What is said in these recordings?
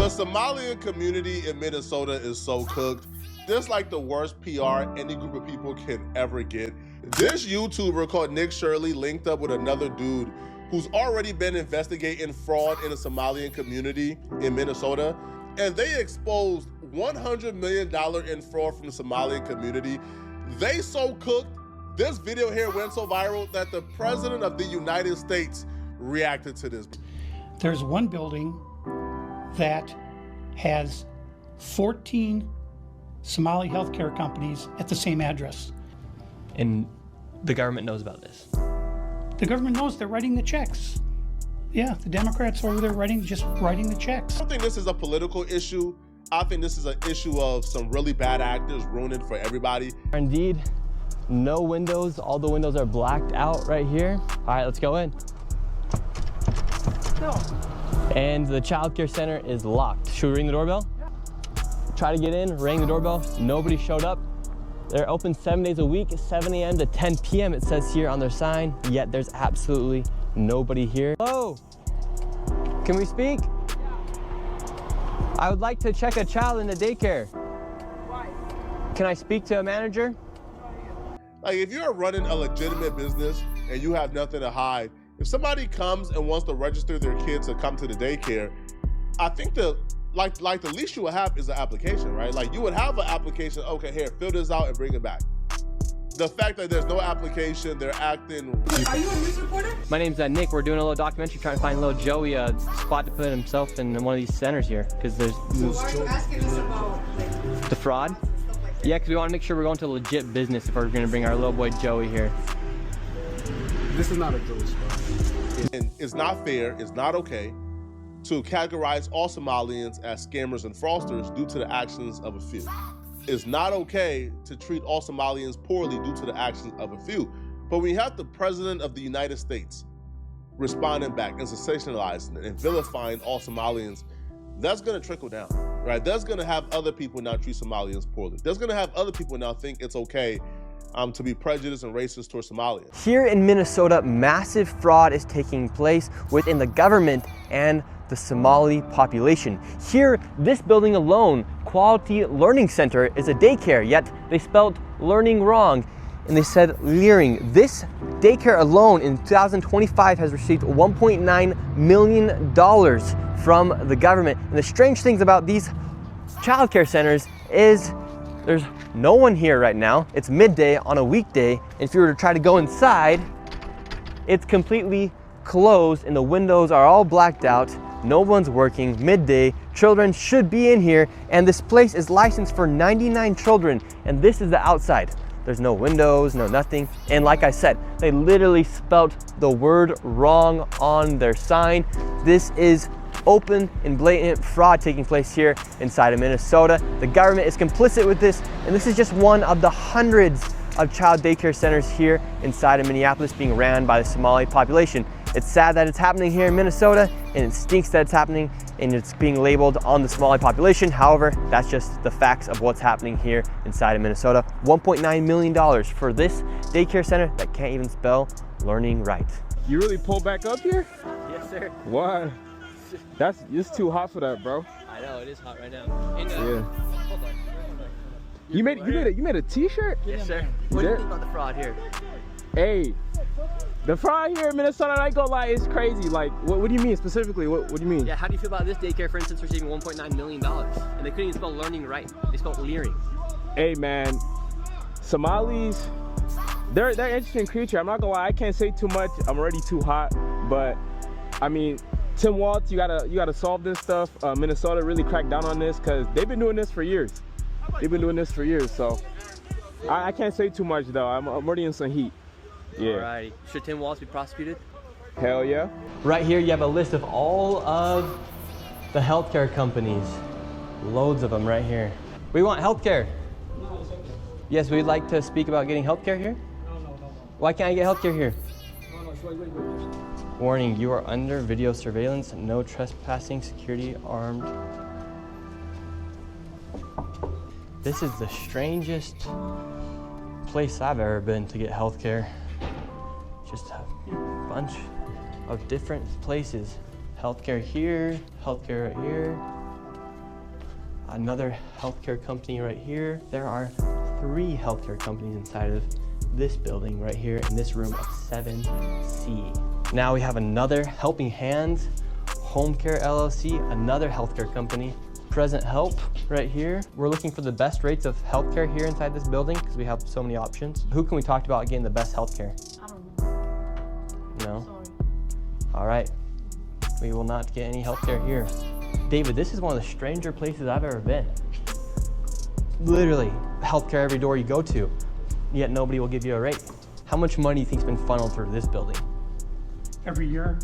The Somalian community in Minnesota is so cooked. This is like the worst PR any group of people can ever get. This YouTuber called Sherley linked up with another dude who's already been investigating fraud in the Somalian community in Minnesota, and they exposed $100 million in fraud from the Somalian community. They so cooked, this video here went so viral that the President of the United States reacted to this. There's one building that has 14 Somali healthcare companies at the same address. And the government knows about this? The government knows, they're writing the checks. Yeah, the Democrats over there just writing the checks. I don't think this is a political issue. I think this is an issue of some really bad actors ruining for everybody. Indeed, no windows. All the windows are blacked out right here. All right, let's go in. No. And the child care center is locked. Should we ring the doorbell? Yeah. Try to get in, rang the doorbell. Nobody showed up. They're open 7 days a week, 7 a.m. to 10 p.m. it says here on their sign, yet there's absolutely nobody here. Hello, can we speak? Yeah. I would like to check a child in the daycare. Why? Can I speak to a manager? Like, if you're running a legitimate business and you have nothing to hide, if somebody comes and wants to register their kids to come to the daycare, I think the least you would have is an application, right? Like, you would have an application, okay, here, fill this out and bring it back. The fact that there's no application, they're acting. Are you a news reporter? My name's Nick. We're doing a little documentary trying to find little Joey a spot to put himself in one of these centers here. Because there's... So why are you asking us about, like, the fraud? Like Yeah, because we want to make sure we're going to a legit business if we're going to bring our little boy Joey here. This is not a Joey spot. And it's not fair, it's not okay to categorize all Somalians as scammers and fraudsters due to the actions of a few. It's not okay to treat all Somalians poorly due to the actions of a few. But when you have the President of the United States responding back and sensationalizing and vilifying all Somalians, that's gonna trickle down, right? That's gonna have other people now treat Somalians poorly. That's gonna have other people now think it's okay to be prejudiced and racist towards Somalians. Here in Minnesota, massive fraud is taking place within the government and the Somali population. Here, this building alone, Quality Learning Center, is a daycare, yet they spelled learning wrong and they said leering. This daycare alone in 2025 has received $1.9 million from the government. And the strange things about these childcare centers is there's no one here right now. It's midday on a weekday. And if you were to try to go inside, it's completely closed and the windows are all blacked out. No one's working, midday, children should be in here, and this place is licensed for 99 children, and this is the outside. There's no windows, no nothing, and like I said, they literally spelt the word wrong on their sign. This is open and blatant fraud taking place here inside of Minnesota. The government is complicit with this, and this is just one of the hundreds of child daycare centers here inside of Minneapolis being ran by the Somali population. It's sad that it's happening here in Minnesota, and it stinks that it's happening and it's being labeled on the Somali population. However, that's just the facts of what's happening here inside of Minnesota. $1.9 million for this daycare center that can't even spell learning right. You really pulled back up here? Yes, sir. Why? It's too hot for that, bro. I know, it is hot right now. And, Yeah. Hold on. You made a t-shirt? Yes, sir. What do you think about the fraud here? Hey, the fraud here in Minnesota, I ain't gonna lie, it's crazy. Like, what do you mean specifically? What do you mean? Yeah, how do you feel about this daycare, for instance, receiving $1.9 million? And they couldn't even spell learning right. They spelled leering. Hey, man, Somalis, they're an interesting creature. I'm not gonna lie, I can't say too much. I'm already too hot, but I mean, Tim Waltz, you gotta solve this stuff. Minnesota really cracked down on this because they've been doing this for years. So I can't say too much though. I'm already in some heat. Yeah. Alrighty. Should Tim Waltz be prosecuted? Hell yeah. Right here you have a list of all of the healthcare companies. Loads of them right here. We want healthcare. Yes, we'd like to speak about getting healthcare here. No. Why can't I get healthcare here? Wait. Warning, you are under video surveillance. No trespassing, security armed. This is the strangest place I've ever been to get healthcare. Just a bunch of different places. Healthcare here, healthcare right here. Another healthcare company right here. There are 3 healthcare companies inside of this building right here in this room of 7C. Now we have another Helping Hands Home Care LLC, another healthcare company. Present Help right here. We're looking for the best rates of healthcare here inside this building because we have so many options. Who can we talk about getting the best healthcare? I don't know. No? Sorry. All right. We will not get any healthcare here. David, this is one of the stranger places I've ever been. Literally, healthcare every door you go to, yet nobody will give you a rate. How much money do you think has been funneled through this building? Every year,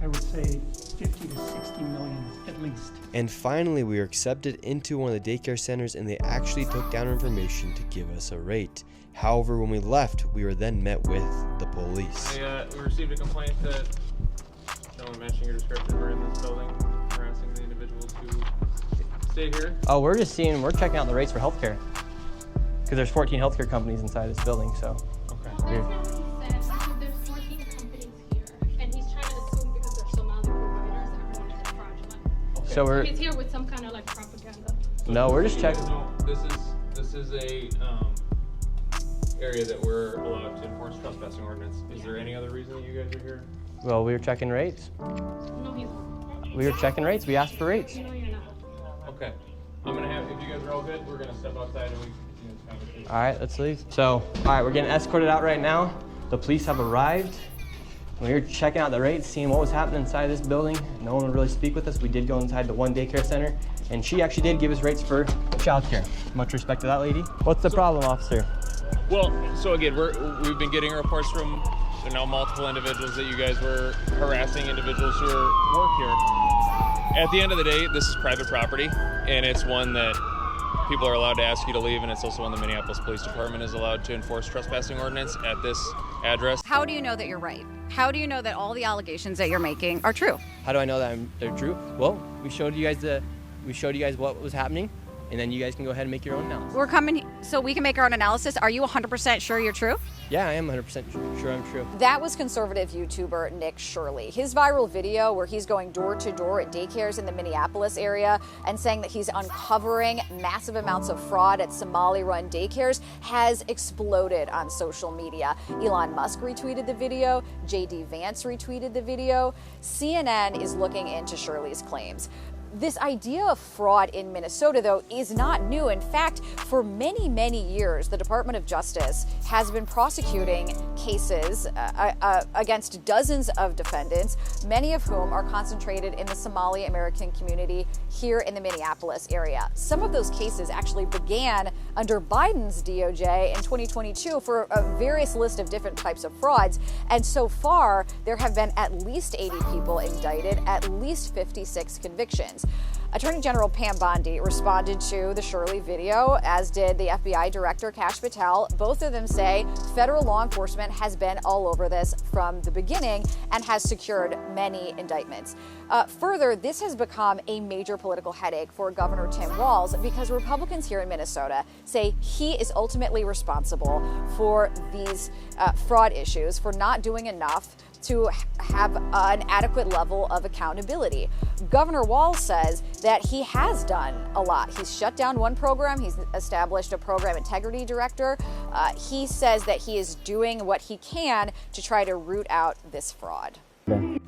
I would say 50 to 60 million at least. And finally, we were accepted into one of the daycare centers and they actually took down our information to give us a rate. However, when we left, we were then met with the police. We received a complaint that someone matching your description were in this building, harassing the individuals who stay here. Oh, we're checking out the rates for healthcare. Because there's 14 healthcare companies inside this building, so. Okay. Weird. That's not what he said. There's 14 companies here, and he's trying to assume because they're Somali providers, everyone is fraudulent. So He's here with some kind of like propaganda. no, we're just checking. No, this is a area that we're allowed to enforce trespassing ordinance. Is there any other reason that you guys are here? Well, we were checking rates. No, he's not. We were checking rates. We asked for rates. No, you're not. Okay. I'm gonna have, if you guys are all good, we're gonna step outside and we can continue this conversation. All right, let's leave. So, all right, we're getting escorted out right now. The police have arrived. We were checking out the rates, seeing what was happening inside this building. No one would really speak with us. We did go inside the one daycare center, and she actually did give us rates for childcare. Much respect to that lady. What's the problem, officer? Well, so again, we've been getting reports from multiple individuals that you guys were harassing individuals who work here. At the end of the day, this is private property, and it's one that people are allowed to ask you to leave, and it's also one the Minneapolis Police Department is allowed to enforce trespassing ordinance at this address. How do you know that you're right? How do you know that all the allegations that you're making are true? How do I know that they're true? Well, we showed you guys what was happening, and then you guys can go ahead and make your own analysis. We're coming so we can make our own analysis. Are you 100% sure you're true? Yeah, I am 100% sure I'm true. That was conservative YouTuber Nick Sherley. His viral video where he's going door to door at daycares in the Minneapolis area and saying that he's uncovering massive amounts of fraud at Somali-run daycares has exploded on social media. Elon Musk retweeted the video. J.D. Vance retweeted the video. CNN is looking into Sherley's claims. This idea of fraud in Minnesota, though, is not new. In fact, for many, many years, the Department of Justice has been prosecuting cases against dozens of defendants, many of whom are concentrated in the Somali American community here in the Minneapolis area. Some of those cases actually began under Biden's DOJ in 2022 for a various list of different types of frauds. And so far, there have been at least 80 people indicted, at least 56 convictions. Attorney General Pam Bondi responded to the Sherley video, as did the FBI Director Kash Patel. Both of them say federal law enforcement has been all over this from the beginning and has secured many indictments. Further, this has become a major political headache for Governor Tim Walz because Republicans here in Minnesota say he is ultimately responsible for these fraud issues, for not doing enough to have an adequate level of accountability. Governor Walz says that he has done a lot. He's shut down one program. He's established a program integrity director. He says that he is doing what he can to try to root out this fraud.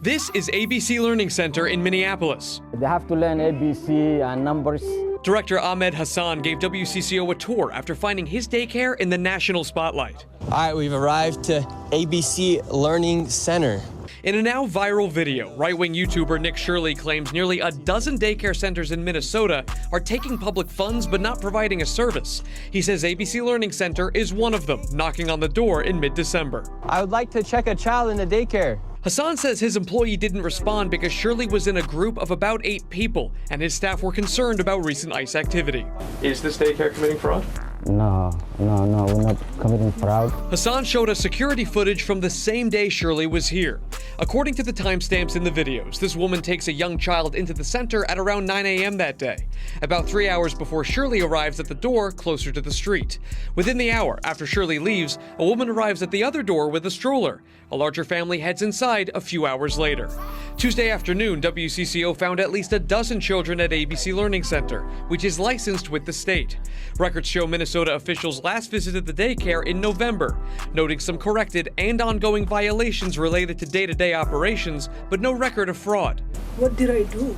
This is ABC Learning Center in Minneapolis. They have to learn ABC and numbers. Director Ahmed Hassan gave WCCO a tour after finding his daycare in the national spotlight. All right, we've arrived to ABC Learning Center. In a now viral video, right-wing YouTuber Nick Sherley claims nearly a dozen daycare centers in Minnesota are taking public funds but not providing a service. He says ABC Learning Center is one of them, knocking on the door in mid-December. I would like to check a child in the daycare. Hassan says his employee didn't respond because Sherley was in a group of about 8 people, and his staff were concerned about recent ICE activity. Is this daycare committing fraud? No, we're not committing fraud. Hassan showed us security footage from the same day Sherley was here. According to the timestamps in the videos, this woman takes a young child into the center at around 9 a.m. that day. about 3 hours before Sherley arrives at the door closer to the street. Within the hour after Sherley leaves, a woman arrives at the other door with a stroller. A larger family heads inside a few hours later. Tuesday afternoon, WCCO found at least a dozen children at ABC Learning Center, which is licensed with the state. Records show Minnesota officials last visited the daycare in November, noting some corrected and ongoing violations related to day-to-day operations, but no record of fraud. What did I do?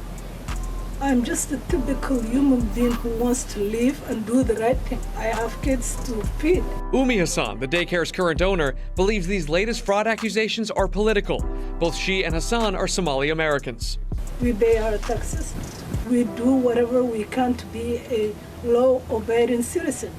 I'm just a typical human being who wants to live and do the right thing. I have kids to feed. Umi Hassan, the daycare's current owner, believes these latest fraud accusations are political. Both she and Hassan are Somali Americans. We pay our taxes. We do whatever we can to be a law-abiding citizen.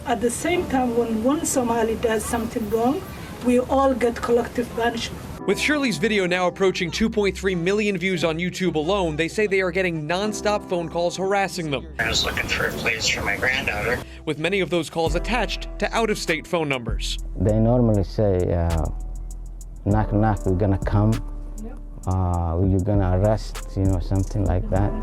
At the same time, when one Somali does something wrong, we all get collective punishment. With Sherley's video now approaching 2.3 million views on YouTube alone, they say they are getting non-stop phone calls harassing them. I was looking for a place for my granddaughter. With many of those calls attached to out-of-state phone numbers. They normally say, knock, knock, we're gonna come. You're gonna arrest, something like that.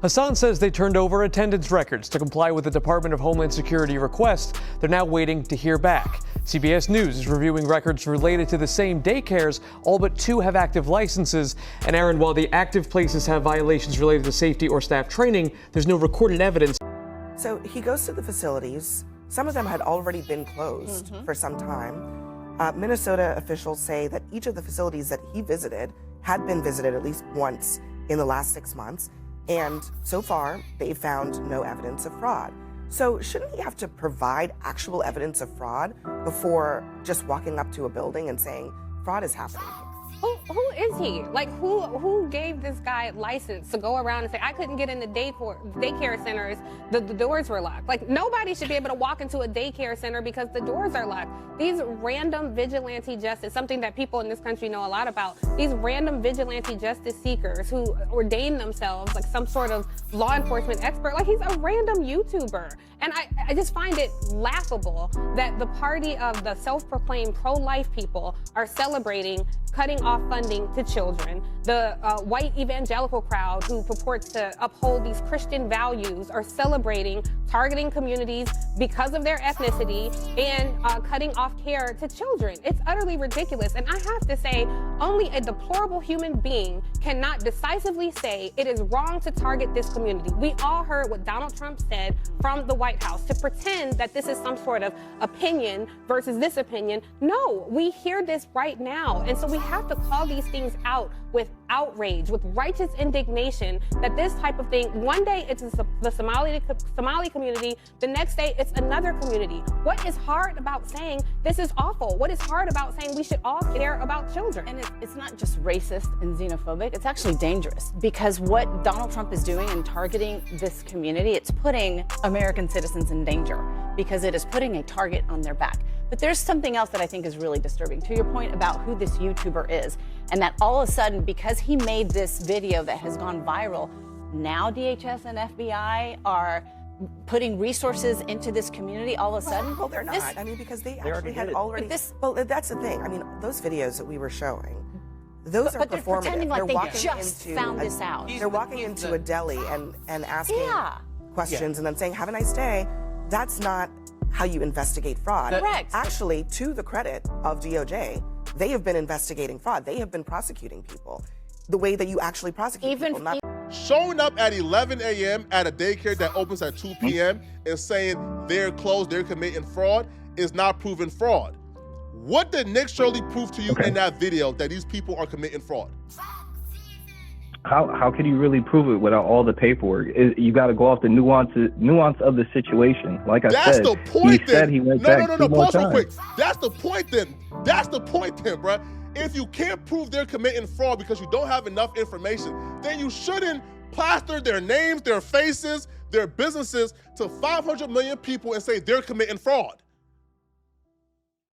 Hassan says they turned over attendance records to comply with the Department of Homeland Security request. They're now waiting to hear back. CBS News is reviewing records related to the same daycares. All but 2 have active licenses. And Aaron, while the active places have violations related to safety or staff training, there's no recorded evidence. So he goes to the facilities. Some of them had already been closed for some time. Minnesota officials say that each of the facilities that he visited had been visited at least once in the last 6 months. And so far, they've found no evidence of fraud. So shouldn't he have to provide actual evidence of fraud before just walking up to a building and saying, fraud is happening? Who is he? Like, who gave this guy license to go around and say, I couldn't get into daycare centers, the doors were locked? Like, nobody should be able to walk into a daycare center because the doors are locked. These random vigilante justice, something that people in this country know a lot about, these random vigilante justice seekers who ordain themselves like some sort of law enforcement expert, like he's a random YouTuber. And I just find it laughable that the party of the self-proclaimed pro-life people are celebrating cutting off funding to children. The white evangelical crowd who purports to uphold these Christian values are celebrating targeting communities because of their ethnicity and cutting off care to children. It's utterly ridiculous. And I have to say, only a deplorable human being cannot decisively say it is wrong to target this community. We all heard what Donald Trump said from the White House. To pretend that this is some sort of opinion versus this opinion, no, we hear this right now. And so we have to call these things out with outrage, with righteous indignation that this type of thing, one day it's the Somali community, the next day it's another community. What is hard about saying this is awful? What is hard about saying we should all care about children? And it's not just racist and xenophobic, it's actually dangerous because what Donald Trump is doing in targeting this community, it's putting American citizens in danger because it is putting a target on their back. But there's something else that I think is really disturbing, to your point about who this YouTuber is, and that all of a sudden, because he made this video that has gone viral, now DHS and FBI are putting resources into this community all of a sudden? Well, they're not. I mean, because they actually had already. Well, that's the thing. I mean, those videos that we were showing, those are they're performative. pretending like they're they just found this out. They're walking into a deli and asking questions and then saying, have a nice day. That's not how you investigate fraud. Correct. Actually, to the credit of DOJ, they have been investigating fraud. They have been prosecuting people the way that you actually prosecute people. Not Showing up at 11 a.m. at a daycare that opens at 2 p.m. and saying they're closed, they're committing fraud, is not proving fraud. What did Nick Sherley prove to you in that video that these people are committing fraud? How could you really prove it without all the paperwork? You got to go off the nuance of the situation. Like I said, the point. He said he went back two more Pause real quick. times. That's the point then. That's the point then, bruh. If you can't prove they're committing fraud because you don't have enough information, then you shouldn't plaster their names, their faces, their businesses to 500 million people and say they're committing fraud.